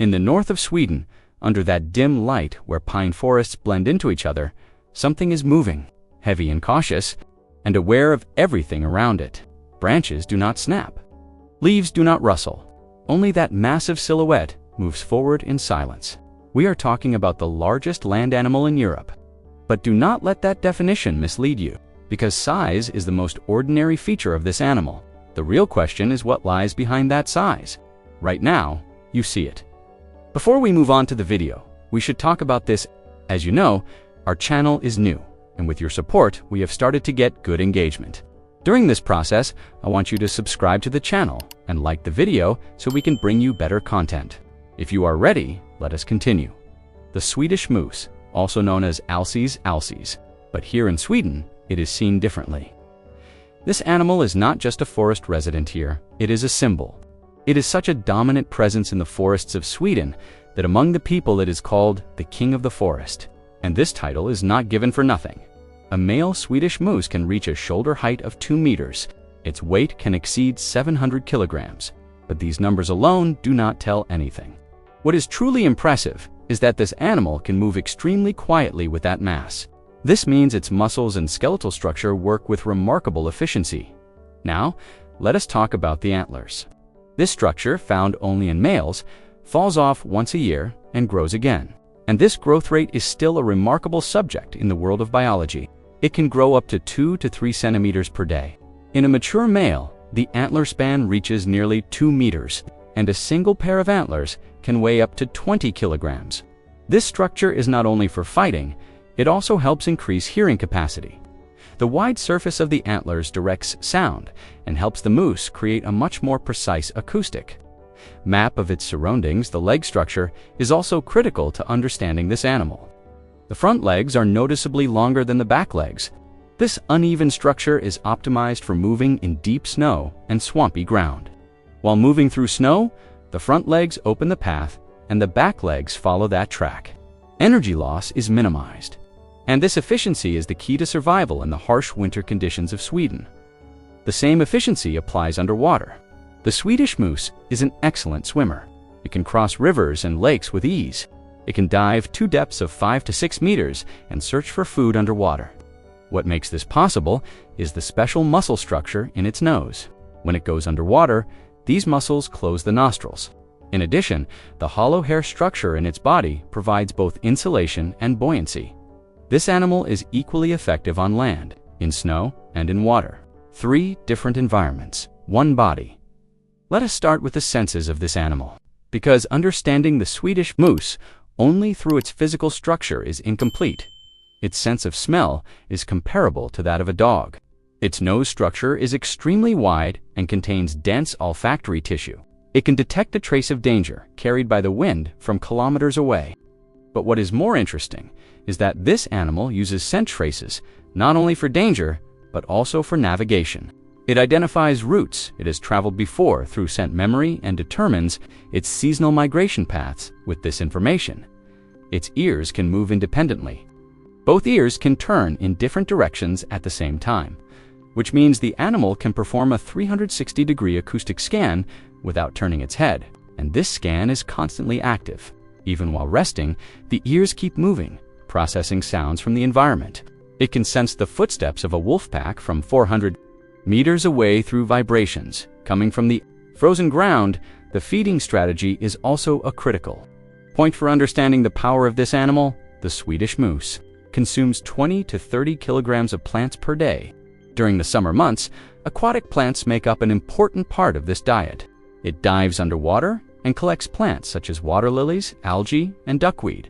In the north of Sweden, under that dim light where pine forests blend into each other, something is moving, heavy and cautious, and aware of everything around it. Branches do not snap. Leaves do not rustle. Only that massive silhouette moves forward in silence. We are talking about the largest land animal in Europe. But do not let that definition mislead you, because size is the most ordinary feature of this animal. The real question is what lies behind that size. Right now, you see it. Before we move on to the video, we should talk about this. As you know, our channel is new, and with your support, we have started to get good engagement. During this process, I want you to subscribe to the channel and like the video so we can bring you better content. If you are ready, let us continue. The Swedish moose, also known as Alces alces, but here in Sweden, it is seen differently. This animal is not just a forest resident here, it is a symbol. It is such a dominant presence in the forests of Sweden that among the people it is called the King of the Forest. And this title is not given for nothing. A male Swedish moose can reach a shoulder height of 2 meters. Its weight can exceed 700 kilograms. But these numbers alone do not tell anything. What is truly impressive is that this animal can move extremely quietly with that mass. This means its muscles and skeletal structure work with remarkable efficiency. Now, let us talk about the antlers. This structure, found only in males, falls off once a year and grows again. And this growth rate is still a remarkable subject in the world of biology. It can grow up to 2 to 3 centimeters per day. In a mature male, the antler span reaches nearly 2 meters, and a single pair of antlers can weigh up to 20 kilograms. This structure is not only for fighting, it also helps increase hearing capacity. The wide surface of the antlers directs sound and helps the moose create a much more precise acoustic. Map of its surroundings, the leg structure, is also critical to understanding this animal. The front legs are noticeably longer than the back legs. This uneven structure is optimized for moving in deep snow and swampy ground. While moving through snow, the front legs open the path and the back legs follow that track. Energy loss is minimized. And this efficiency is the key to survival in the harsh winter conditions of Sweden. The same efficiency applies underwater. The Swedish moose is an excellent swimmer. It can cross rivers and lakes with ease. It can dive to depths of 5 to 6 meters and search for food underwater. What makes this possible is the special muscle structure in its nose. When it goes underwater, these muscles close the nostrils. In addition, the hollow hair structure in its body provides both insulation and buoyancy. This animal is equally effective on land, in snow, and in water. 3 different environments, 1 body. Let us start with the senses of this animal, because understanding the Swedish moose only through its physical structure is incomplete. Its sense of smell is comparable to that of a dog. Its nose structure is extremely wide and contains dense olfactory tissue. It can detect a trace of danger carried by the wind from kilometers away. But what is more interesting is that this animal uses scent traces not only for danger, but also for navigation. It identifies routes it has traveled before through scent memory and determines its seasonal migration paths with this information. Its ears can move independently. Both ears can turn in different directions at the same time, which means the animal can perform a 360-degree acoustic scan without turning its head, and this scan is constantly active. Even while resting, the ears keep moving, processing sounds from the environment. It can sense the footsteps of a wolf pack from 400 meters away through vibrations coming from the frozen ground. The feeding strategy is also a critical point for understanding the power of this animal. The Swedish moose consumes 20 to 30 kilograms of plants per day. During the summer months, aquatic plants make up an important part of this diet. It dives underwater and collects plants such as water lilies, algae, and duckweed.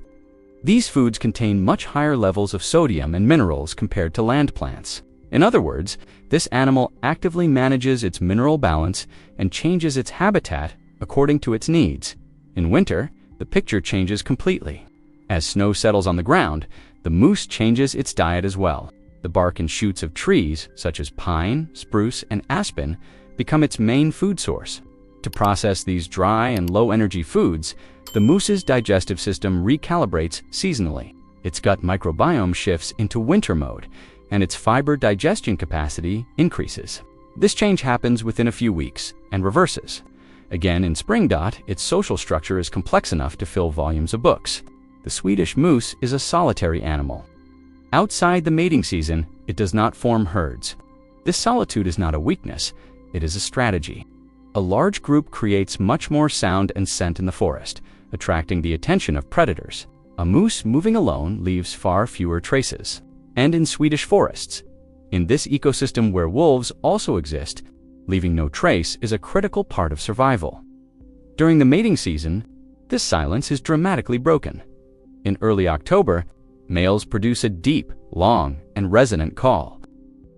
These foods contain much higher levels of sodium and minerals compared to land plants. In other words, this animal actively manages its mineral balance and changes its habitat according to its needs. In winter, the picture changes completely. As snow settles on the ground, the moose changes its diet as well. The bark and shoots of trees, such as pine, spruce, and aspen, become its main food source. To process these dry and low-energy foods, the moose's digestive system recalibrates seasonally. Its gut microbiome shifts into winter mode, and its fiber digestion capacity increases. This change happens within a few weeks and reverses. Again, in spring, its social structure is complex enough to fill volumes of books. The Swedish moose is a solitary animal. Outside the mating season, it does not form herds. This solitude is not a weakness, it is a strategy. A large group creates much more sound and scent in the forest, attracting the attention of predators. A moose moving alone leaves far fewer traces. And in Swedish forests, in this ecosystem where wolves also exist, leaving no trace is a critical part of survival. During the mating season, this silence is dramatically broken. In early October, males produce a deep, long, and resonant call.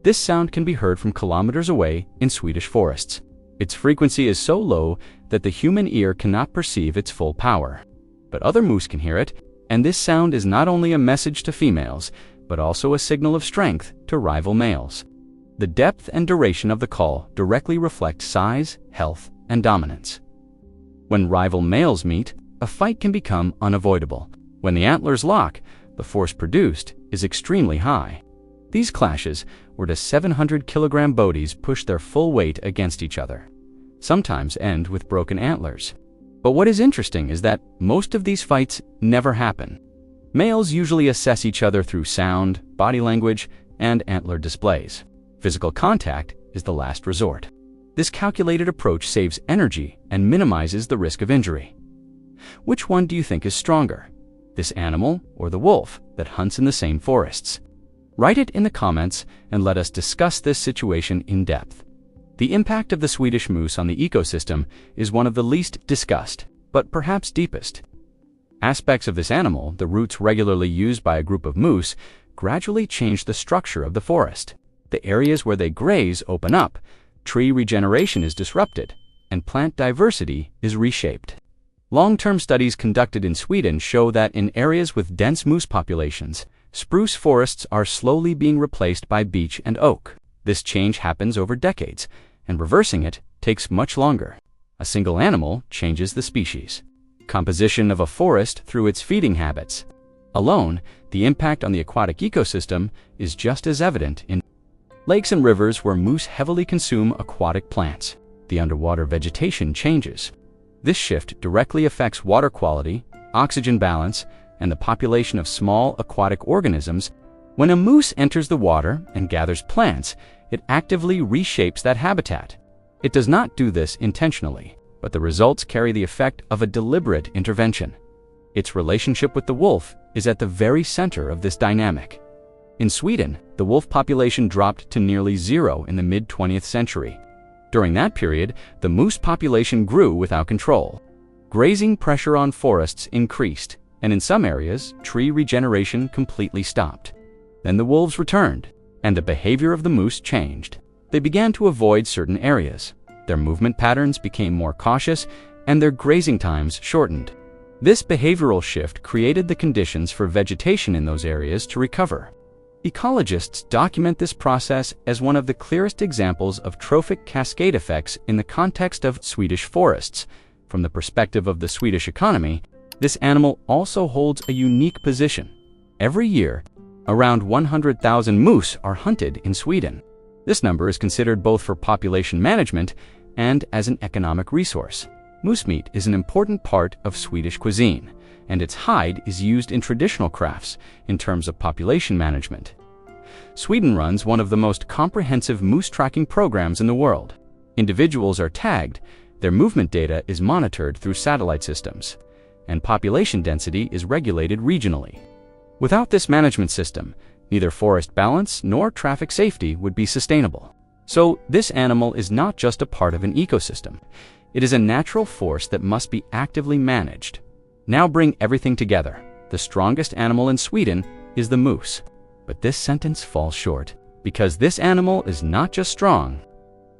This sound can be heard from kilometers away in Swedish forests. Its frequency is so low that the human ear cannot perceive its full power. But other moose can hear it, and this sound is not only a message to females, but also a signal of strength to rival males. The depth and duration of the call directly reflect size, health, and dominance. When rival males meet, a fight can become unavoidable. When the antlers lock, the force produced is extremely high. These clashes, where the 700-kilogram bodies push their full weight against each other, sometimes end with broken antlers. But what is interesting is that most of these fights never happen. Males usually assess each other through sound, body language, and antler displays. Physical contact is the last resort. This calculated approach saves energy and minimizes the risk of injury. Which one do you think is stronger, this animal or the wolf that hunts in the same forests? Write it in the comments and let us discuss this situation in depth. The impact of the Swedish moose on the ecosystem is one of the least discussed, but perhaps deepest. Aspects of this animal, the routes regularly used by a group of moose, gradually change the structure of the forest. The areas where they graze open up, tree regeneration is disrupted, and plant diversity is reshaped. Long-term studies conducted in Sweden show that in areas with dense moose populations, spruce forests are slowly being replaced by beech and oak. This change happens over decades, and reversing it takes much longer. A single animal changes the species. Composition of a forest through its feeding habits. Alone, the impact on the aquatic ecosystem is just as evident in lakes and rivers where moose heavily consume aquatic plants. The underwater vegetation changes. This shift directly affects water quality, oxygen balance, and the population of small aquatic organisms. When a moose enters the water and gathers plants, it actively reshapes that habitat. It does not do this intentionally, but the results carry the effect of a deliberate intervention. Its relationship with the wolf is at the very center of this dynamic. In Sweden, the wolf population dropped to nearly zero in the mid-20th century. During that period, the moose population grew without control. Grazing pressure on forests increased, and in some areas, tree regeneration completely stopped. Then the wolves returned, and the behavior of the moose changed. They began to avoid certain areas. Their movement patterns became more cautious, and their grazing times shortened. This behavioral shift created the conditions for vegetation in those areas to recover. Ecologists document this process as one of the clearest examples of trophic cascade effects in the context of Swedish forests. From the perspective of the Swedish economy, this animal also holds a unique position. Every year, around 100,000 moose are hunted in Sweden. This number is considered both for population management and as an economic resource. Moose meat is an important part of Swedish cuisine, and its hide is used in traditional crafts in terms of population management. Sweden runs one of the most comprehensive moose tracking programs in the world. Individuals are tagged, their movement data is monitored through satellite systems, and population density is regulated regionally. Without this management system, neither forest balance nor traffic safety would be sustainable. So this animal is not just a part of an ecosystem. It is a natural force that must be actively managed. Now bring everything together. The strongest animal in Sweden is the moose. But this sentence falls short, because this animal is not just strong.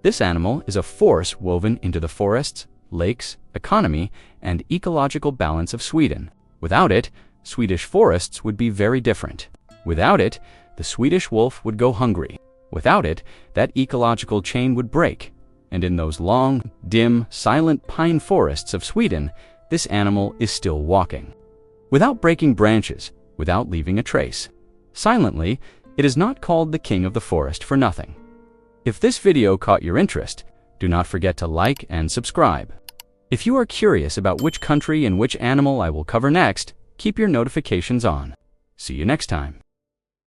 This animal is a force woven into the forests, lakes, economy, and ecological balance of Sweden. Without it, Swedish forests would be very different. Without it, the Swedish wolf would go hungry. Without it, that ecological chain would break. And in those long, dim, silent pine forests of Sweden, this animal is still walking. Without breaking branches, without leaving a trace. Silently, it is not called the king of the forest for nothing. If this video caught your interest, do not forget to like and subscribe. If you are curious about which country and which animal I will cover next, keep your notifications on. See you next time.